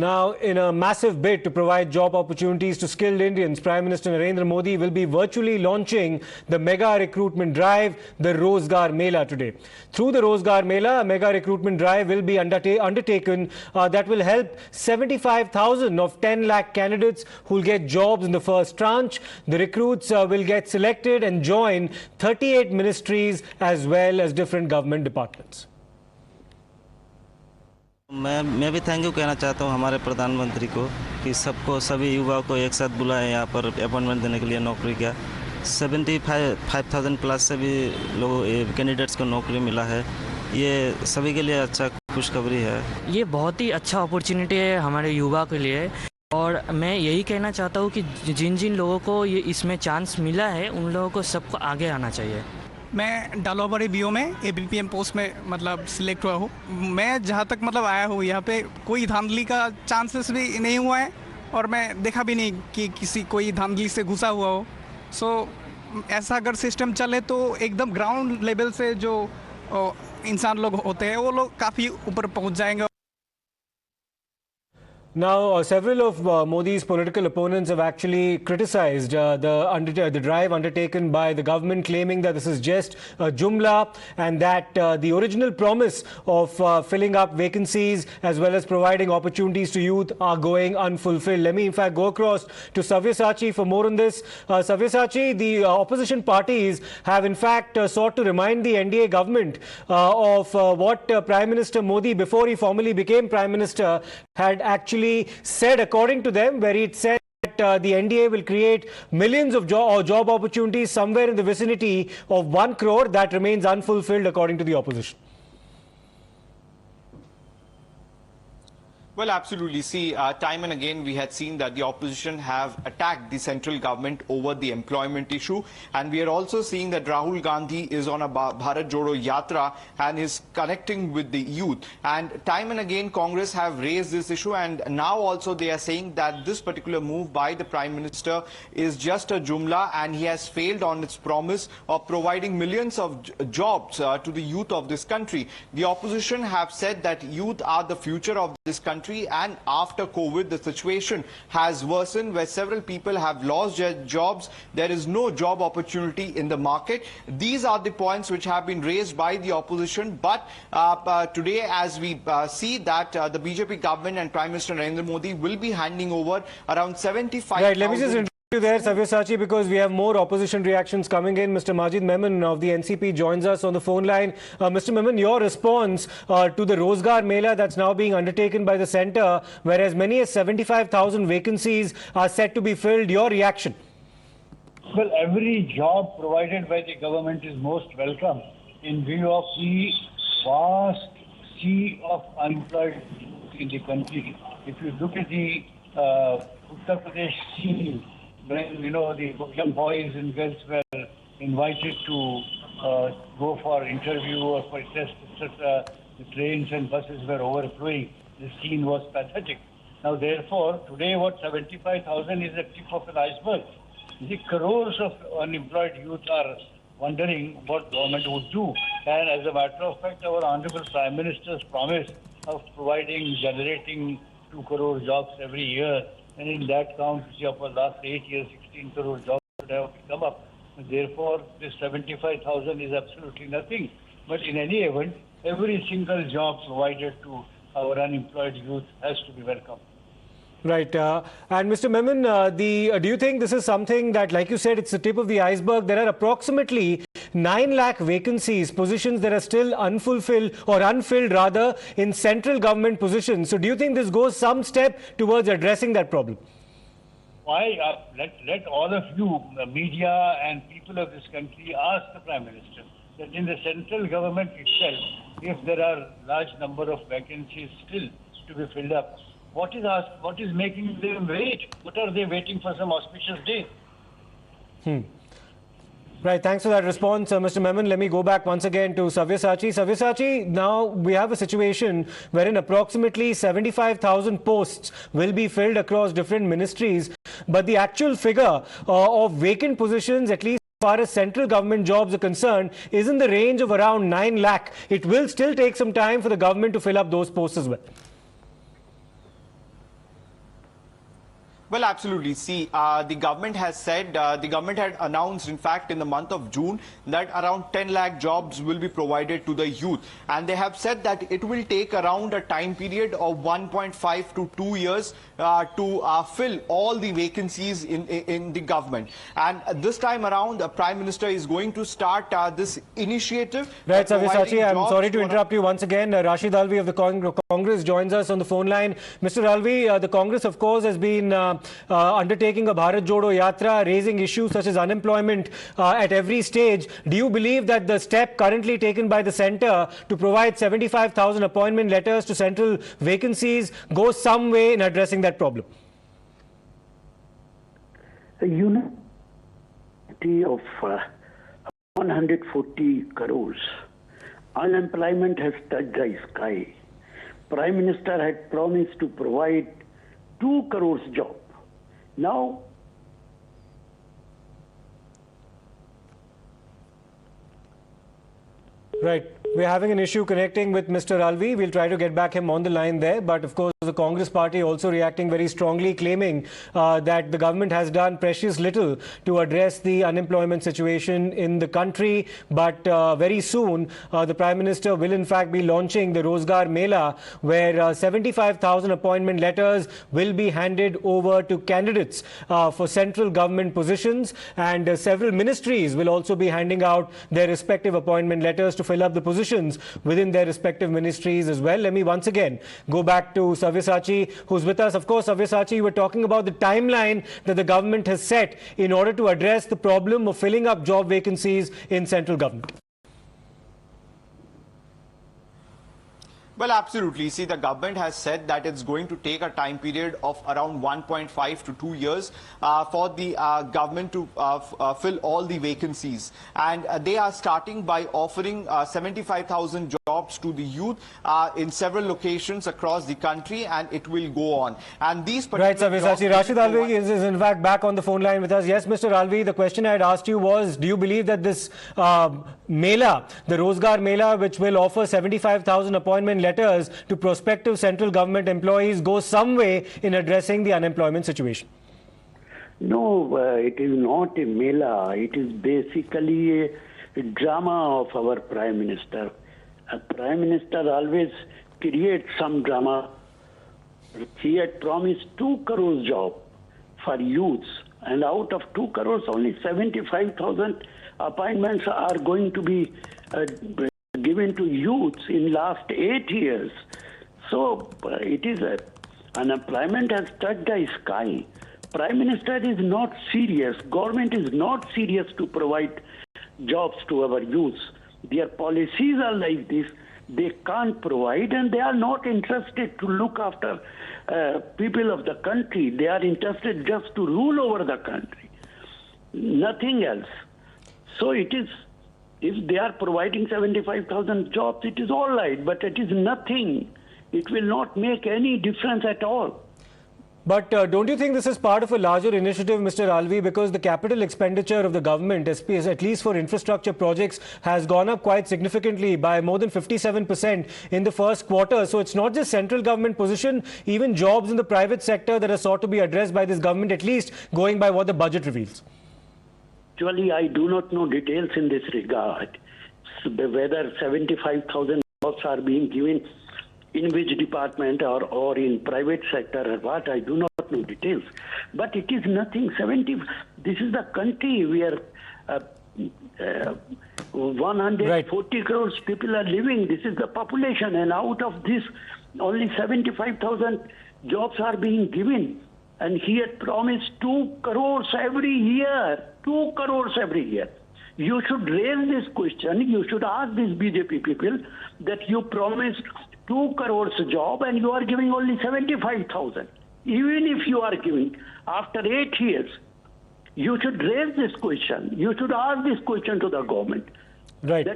Now, in a massive bid to provide job opportunities to skilled Indians, Prime Minister Narendra Modi will be virtually launching the mega recruitment drive, the Rojgar Mela, today. Through the Rojgar Mela, a mega recruitment drive will be undertaken that will help 75,000 of 10 lakh candidates who will get jobs in the first tranche. The recruits will get selected and join 38 ministries as well as different government departments. मैं भी thank you कहना चाहता हूं हमारे प्रधानमंत्री को कि सबको सभी युवाओं को एक साथ बुलाएं यहाँ पर अपॉइंटमेंट देने के लिए नौकरी का 75,000 प्लस से भी लोगों कैंडिडेट्स को नौकरी मिला है। ये सभी के लिए अच्छा खुशखबरी है। ये बहुत ही अच्छा अपॉर्चुनिटी है हमारे युवा के लिए और मैं यही कहना चाहता हूँ कि जिन जिन लोगों को ये इसमें चांस मिला है उन लोगों को सबको आगे आना चाहिए। मैं डालोबरी बीओ में ABPM पोस्ट में मतलब सिलेक्ट हुआ हूँ। मैं जहाँ तक मतलब आया हूँ यहाँ पे कोई धांधली का चांसेस भी नहीं हुआ है और मैं देखा भी नहीं कि किसी कोई धांधली से घुसा हुआ हो। ऐसा अगर सिस्टम चले तो एकदम ग्राउंड लेवल से जो इंसान लोग होते हैं वो लोग काफ़ी ऊपर पहुँच जाएंगे। Now, several of Modi's political opponents have actually criticized the drive undertaken by the government, claiming that this is just a jumla and that the original promise of filling up vacancies as well as providing opportunities to youth are going unfulfilled. Let me in fact go across to Sabyasachi for more on this. Sabyasachi, the opposition parties have in fact sought to remind the NDA government of what Prime Minister Modi, before he formally became Prime Minister, had actually said, according to them, where it said that the NDA will create millions of job opportunities somewhere in the vicinity of 1 crore. That remains unfulfilled, according to the opposition. Well, absolutely. See, time and again we had seen that the opposition have attacked the central government over the employment issue, and we are also seeing that Rahul Gandhi is on a Bharat Jodo Yatra and is connecting with the youth. And time and again Congress have raised this issue, and now also they are saying that this particular move by the Prime Minister is just a jumla and he has failed on its promise of providing millions of jobs to the youth of this country. The opposition have said that youth are the future of this country, and after COVID the situation has worsened where several people have lost their jobs. There is no job opportunity in the market. These are the points which have been raised by the opposition, but today as we see that the BJP government and Prime Minister Narendra Modi will be handing over around 75,000. Right, let me just interrupt you there, Sabyasachi, because we have more opposition reactions coming in. Mr. Majid Memon of the NCP joins us on the phone line. Mr. Memon, your response to the Rojgar Mela that's now being undertaken by the centre, where as many as 75,000 vacancies are set to be filled. Your reaction? Well, every job provided by the government is most welcome in view of the vast sea of unemployed in the country. If you look at the Uttar Pradesh scene, when the young boys and girls were invited to go for interview or for test, etc., the trains and buses were overflowing. The scene was pathetic. Now, therefore, today what 75,000 is the tip of an iceberg. The crores of unemployed youth are wondering what government would do. And as a matter of fact, our Honorable Prime Minister's promise of generating 2 crore jobs every year, and in that count, for the last 8 years, 16 crore jobs would have come up. Therefore, this 75,000 is absolutely nothing. But in any event, every single job provided to our unemployed youth has to be welcome. Right. And Mr. Memon, do you think this is something that, like you said, it's the tip of the iceberg? There are approximately 9 lakh vacancies, positions that are still unfulfilled or unfilled rather in central government positions. So do you think this goes some step towards addressing that problem? Why? Let all of you, media and people of this country, ask the Prime Minister that in the central government itself, if there are large number of vacancies still to be filled up, what is making them wait? What are they waiting for, some auspicious day? Right, thanks for that response, Mr. Memon. Let me go back once again to Sabyasachi. Sabyasachi, now we have a situation wherein approximately 75,000 posts will be filled across different ministries, but the actual figure of vacant positions, at least as far as central government jobs are concerned, is in the range of around 9 lakh. It will still take some time for the government to fill up those posts as well. Well, absolutely. See, the government has said, the government had announced, in fact, in the month of June, that around 10 lakh jobs will be provided to the youth. And they have said that it will take around a time period of 1.5 to 2 years to fill all the vacancies in the government. And this time around, the Prime Minister is going to start this initiative. Right, Sabyasachi, I'm sorry to interrupt you once again. Rashid Alvi of the Congress joins us on the phone line. Mr. Alvi, the Congress, of course, has been undertaking a Bharat Jodo Yatra, raising issues such as unemployment at every stage. Do you believe that the step currently taken by the centre to provide 75,000 appointment letters to central vacancies goes some way in addressing that problem? The unity of 140 crores. Unemployment has touched the sky. Prime Minister had promised to provide 2 crores job. Now, right. We're having an issue connecting with Mr. Alvi. We'll try to get back him on the line there. But of course, the Congress party also reacting very strongly, claiming that the government has done precious little to address the unemployment situation in the country. But very soon, the Prime Minister will in fact be launching the Rojgar Mela, where 75,000 appointment letters will be handed over to candidates for central government positions. And several ministries will also be handing out their respective appointment letters to fill up the positions within their respective ministries as well. Let me once again go back to Sabyasachi, who's with us. Of course, Sabyasachi, you were talking about the timeline that the government has set in order to address the problem of filling up job vacancies in central government. Well, absolutely. See, the government has said that it's going to take a time period of around 1.5 to 2 years for the government to fill all the vacancies. And they are starting by offering 75,000 jobs to the youth in several locations across the country, and it will go on. And these right, Sabyasachi. Rashid Alvi is in fact back on the phone line with us. Yes, Mr. Alvi, the question I had asked you was, do you believe that this Mela, the Rojgar Mela, which will offer 75,000 appointment letters to prospective central government employees, goes some way in addressing the unemployment situation? no, it is not a Mela. It is basically a drama of our Prime Minister. A Prime Minister always creates some drama. He had promised 2 crores job for youths, and out of 2 crores, only 75,000 appointments are going to be given to youths in last 8 years. So it is unemployment has touched the sky. Prime Minister is not serious. Government is not serious to provide jobs to our youths. Their policies are like this. They can't provide, and they are not interested to look after people of the country. They are interested just to rule over the country, nothing else. So it is, if they are providing 75,000 jobs, it is all right, but it is nothing. It will not make any difference at all. But don't you think this is part of a larger initiative, Mr. Alvi, because the capital expenditure of the government, at least for infrastructure projects, has gone up quite significantly by more than 57% in the first quarter. So it's not just central government position, even jobs in the private sector that are sought to be addressed by this government, at least going by what the budget reveals. Actually, I do not know details in this regard. Whether 75,000 jobs are being given in which department or in private sector or what, I do not know details. But it is nothing. This is the country where 140 crores people are living. This is the population, and out of this, only 75,000 jobs are being given. And he had promised 2 crores every year. 2 crores every year. You should raise this question. You should ask these BJP people that you promised 2 crores job and you are giving only 75,000. Even if you are giving after 8 years, you should raise this question. You should ask this question to the government. Right.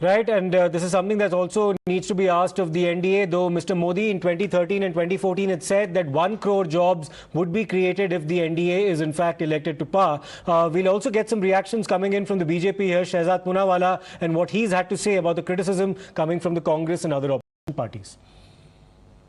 Right, and this is something that also needs to be asked of the NDA, though Mr. Modi in 2013 and 2014 had said that 1 crore jobs would be created if the NDA is in fact elected to power. We'll also get some reactions coming in from the BJP here, Shehzad Poonawalla, and what he's had to say about the criticism coming from the Congress and other opposition parties.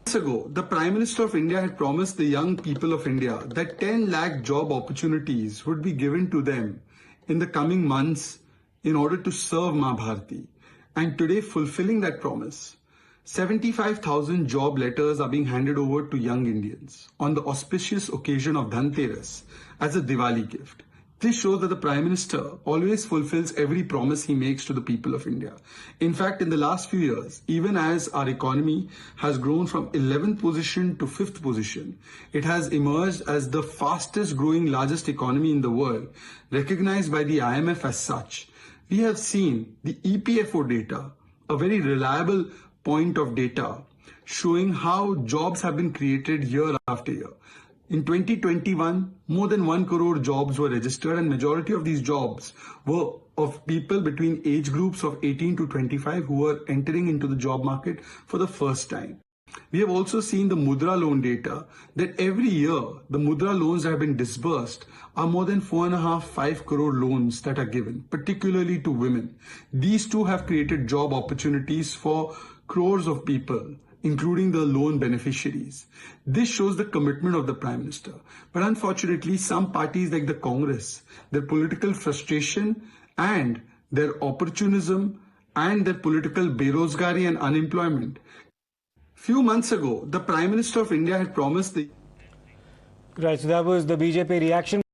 Months ago, the Prime Minister of India had promised the young people of India that 10 lakh job opportunities would be given to them in the coming months in order to serve Ma Bharati. And today, fulfilling that promise, 75,000 job letters are being handed over to young Indians on the auspicious occasion of Dhanteras as a Diwali gift. This shows that the Prime Minister always fulfills every promise he makes to the people of India. In fact, in the last few years, even as our economy has grown from 11th position to 5th position, it has emerged as the fastest growing largest economy in the world, recognized by the IMF as such. We have seen the EPFO data, a very reliable point of data, showing how jobs have been created year after year. In 2021, more than 1 crore jobs were registered, and majority of these jobs were of people between age groups of 18 to 25 who were entering into the job market for the first time. We have also seen the Mudra loan data that every year the Mudra loans that have been disbursed are more than 4.5-5 crore loans that are given, particularly to women. These too have created job opportunities for crores of people, including the loan beneficiaries. This shows the commitment of the Prime Minister. But unfortunately, some parties like the Congress, their political frustration and their opportunism and their political berozgari and unemployment. Few months ago, the Prime Minister of India had promised the... Right, so that was the BJP reaction.